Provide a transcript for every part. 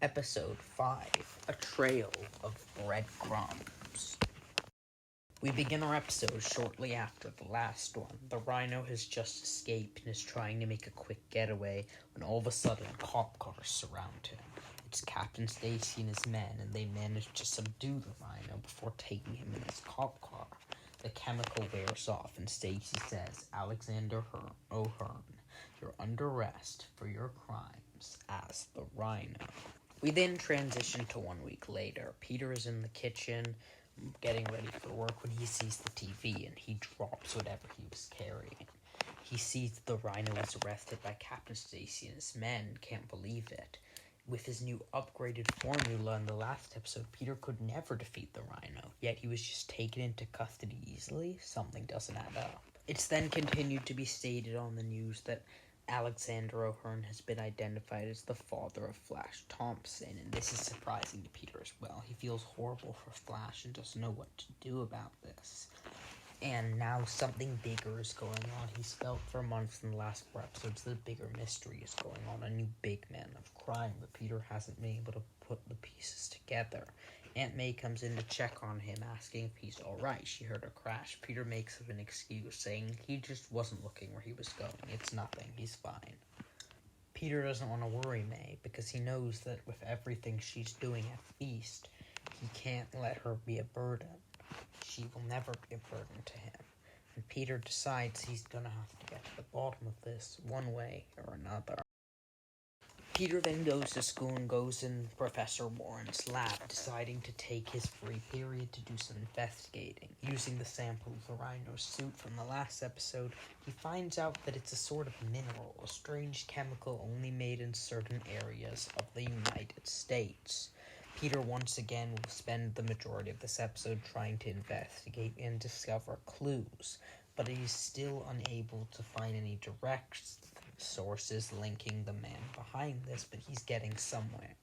Episode 5, A Trail of Breadcrumbs. We begin our episode shortly after the last one. The rhino has just escaped and is trying to make a quick getaway when all of a sudden cop cars surround him. It's Captain Stacy and his men, and they manage to subdue the rhino before taking him in his cop car. The chemical wears off and Stacy says, Alexander O'Hearn, you're under arrest for your crimes as the rhino. We then transition to 1 week later. Peter is in the kitchen getting ready for work when he sees the TV and he drops whatever he was carrying. He sees the rhino is arrested by Captain Stacy and his men. Can't believe it. With his new upgraded formula in the last episode, Peter could never defeat the rhino, yet he was just taken into custody easily. Something doesn't add up. It's then continued to be stated on the news that Alexander O'Hearn has been identified as the father of Flash Thompson, and this is surprising to Peter as well. He feels horrible for Flash and doesn't know what to do about this. And now something bigger is going on. He's felt for months in the last 4 episodes that a bigger mystery is going on, a new big man of crime, but Peter hasn't been able to put the pieces together. Aunt May comes in to check on him, asking if he's alright. She heard a crash. Peter makes up an excuse, saying he just wasn't looking where he was going. It's nothing. He's fine. Peter doesn't want to worry May, because he knows that with everything she's doing at Feast, he can't let her be a burden. She will never be a burden to him. And Peter decides he's gonna have to get to the bottom of this one way or another. Peter then goes to school and goes in Professor Warren's lab, deciding to take his free period to do some investigating. Using the sample of the rhino's suit from the last episode, he finds out that it's a sort of mineral, a strange chemical only made in certain areas of the United States. Peter once again will spend the majority of this episode trying to investigate and discover clues, but he's still unable to find any direct sources linking the man behind this, but he's getting somewhere.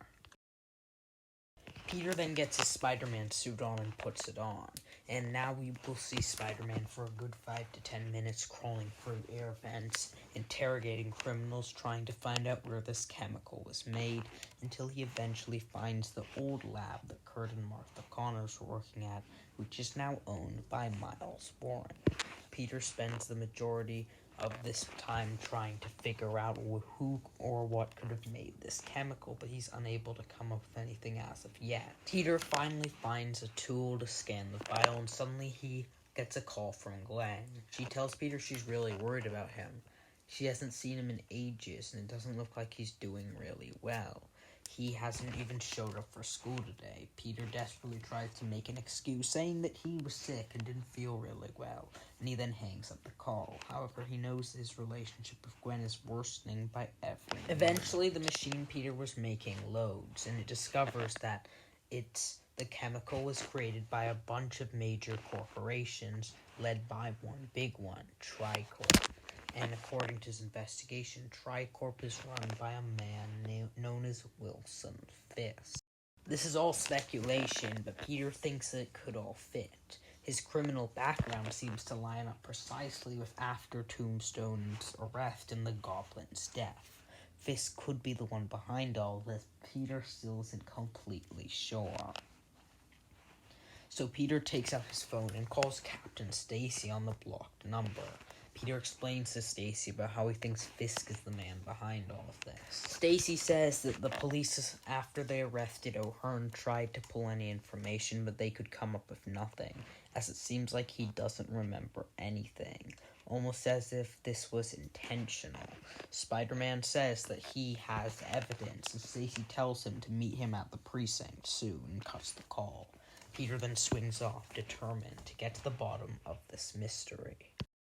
Peter then gets his Spider-Man suit on and puts it on, and now we will see Spider-Man for a good 5 to 10 minutes crawling through air vents, interrogating criminals, trying to find out where this chemical was made, until he eventually finds the old lab that Kurt and Martha Connors were working at, which is now owned by Miles Warren. Peter spends the majority of this time trying to figure out who or what could have made this chemical, but he's unable to come up with anything as of yet. Peter finally finds a tool to scan the file, and suddenly he gets a call from Glenn. She tells Peter she's really worried about him. She hasn't seen him in ages, and it doesn't look like he's doing really well. He hasn't even showed up for school today. Peter desperately tries to make an excuse, saying that he was sick and didn't feel really well, and he then hangs up the call. However, he knows his relationship with Gwen is worsening by every minute. Eventually, the machine Peter was making loads, and it discovers that the chemical was created by a bunch of major corporations, led by one big one, Tricorp. And according to his investigation, Tricorp is run by a man known as Wilson Fisk. This is all speculation, but Peter thinks that it could all fit. His criminal background seems to line up precisely with after Tombstone's arrest and the Goblin's death. Fisk could be the one behind all this. Peter still isn't completely sure. So Peter takes out his phone and calls Captain Stacy on the blocked number. Peter explains to Stacy about how he thinks Fisk is the man behind all of this. Stacy says that the police, after they arrested O'Hearn, tried to pull any information, but they could come up with nothing, as it seems like he doesn't remember anything, almost as if this was intentional. Spider-Man says that he has evidence, and Stacy tells him to meet him at the precinct soon and cuts the call. Peter then swings off, determined to get to the bottom of this mystery.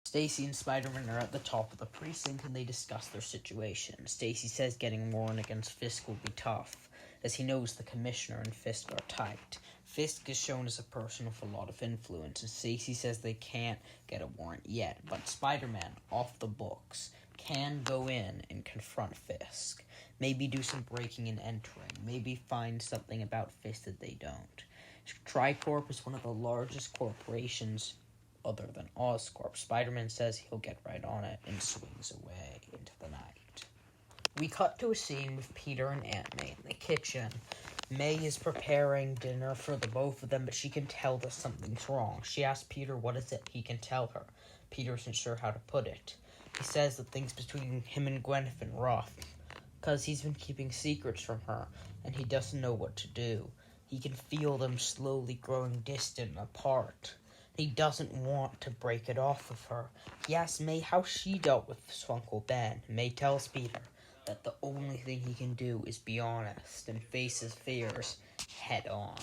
Stacy and Spider-Man are at the top of the precinct and they discuss their situation. Stacy says getting Warren against Fisk will be tough, as he knows the Commissioner and Fisk are tight. Fisk is shown as a person with a lot of influence, and Stacy says they can't get a warrant yet, but Spider-Man, off the books, can go in and confront Fisk. Maybe do some breaking and entering. Maybe find something about Fisk that they don't. Tricorp is one of the largest corporations other than Oscorp. Spider-Man says he'll get right on it and swings away into the night. We cut to a scene with Peter and Aunt May in the kitchen. May is preparing dinner for the both of them, but she can tell that something's wrong. She asks Peter what is it. He can tell her. Peter isn't sure how to put it. He says that things between him and Gwen have been rough, because he's been keeping secrets from her, and he doesn't know what to do. He can feel them slowly growing distant and apart. He doesn't want to break it off of her. He asks May how she dealt with his Uncle Ben. May tells Peter that the only thing he can do is be honest and face his fears head on.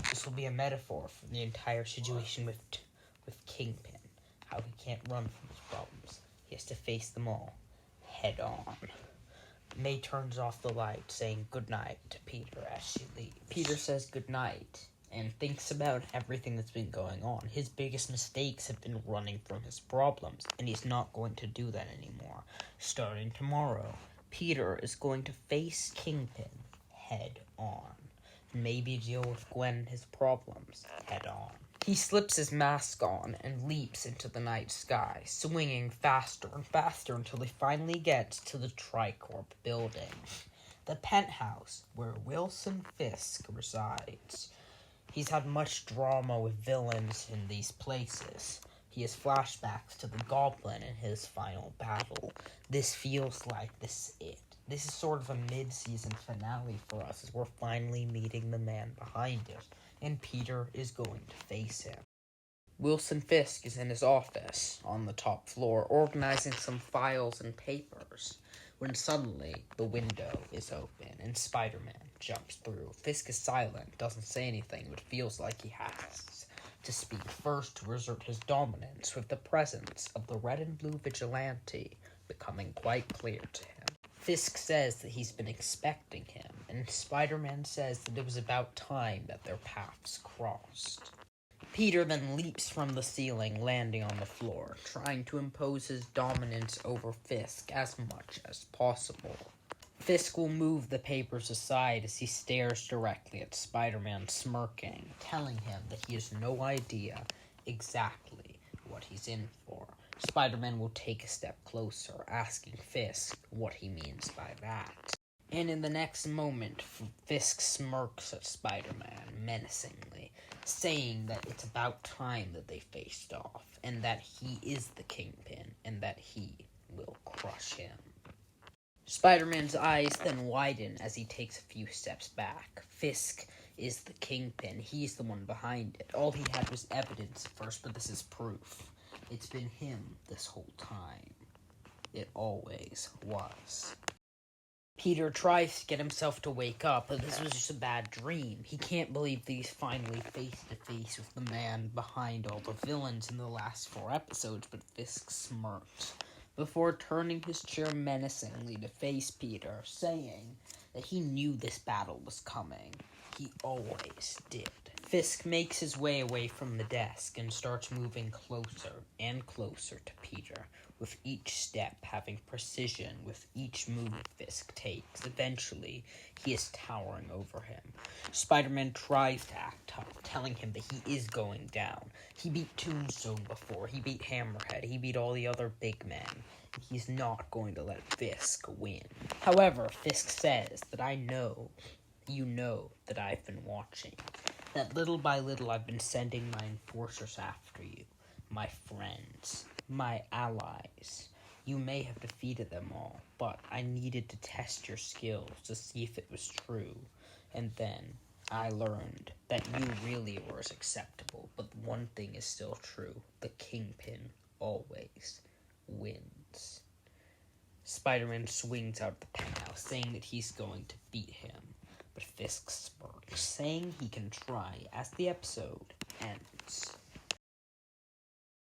This will be a metaphor for the entire situation with Kingpin. How he can't run from his problems. He has to face them all head on. May turns off the light, saying goodnight to Peter as she leaves. Peter says goodnight and thinks about everything that's been going on. His biggest mistakes have been running from his problems, and he's not going to do that anymore. Starting tomorrow, Peter is going to face Kingpin head on, and maybe deal with Gwen and his problems head on. He slips his mask on and leaps into the night sky, swinging faster and faster until he finally gets to the Tricorp building, the penthouse where Wilson Fisk resides. He's had much drama with villains in these places. He has flashbacks to the Goblin in his final battle. This feels like this is it. This is sort of a mid-season finale for us, as we're finally meeting the man behind it, and Peter is going to face him. Wilson Fisk is in his office on the top floor, organizing some files and papers, when suddenly the window is open and Spider-Man jumps through. Fisk is silent, doesn't say anything, but feels like he has to speak first to assert his dominance, with the presence of the red and blue vigilante becoming quite clear to him. Fisk says that he's been expecting him, and Spider-Man says that it was about time that their paths crossed. Peter then leaps from the ceiling, landing on the floor, trying to impose his dominance over Fisk as much as possible. Fisk will move the papers aside as he stares directly at Spider-Man, smirking, telling him that he has no idea exactly what he's in for. Spider-Man will take a step closer, asking Fisk what he means by that. And in the next moment, Fisk smirks at Spider-Man menacingly, saying that it's about time that they faced off, and that he is the Kingpin, and that he will crush him. Spider-Man's eyes then widen as he takes a few steps back. Fisk is the Kingpin. He's the one behind it. All he had was evidence at first, but this is proof. It's been him this whole time. It always was. Peter tries to get himself to wake up, but this was just a bad dream. He can't believe that he's finally face-to-face with the man behind all the villains in the last 4 episodes, but Fisk smirked before turning his chair menacingly to face Peter, saying that he knew this battle was coming. He always did. Fisk makes his way away from the desk and starts moving closer and closer to Peter, with each step having precision with each move Fisk takes. Eventually, he is towering over him. Spider-Man tries to act tough, telling him that he is going down. He beat Tombstone before, he beat Hammerhead, he beat all the other big men. He's not going to let Fisk win. However, Fisk says that I know, you know that I've been watching. That little by little I've been sending my enforcers after you, my friends, my allies. You may have defeated them all, but I needed to test your skills to see if it was true. And then I learned that you really were as acceptable, but one thing is still true. The Kingpin always wins. Spider-Man swings out of the penthouse, saying that he's going to beat him. But Fisk smirks, saying he can try as the episode ends.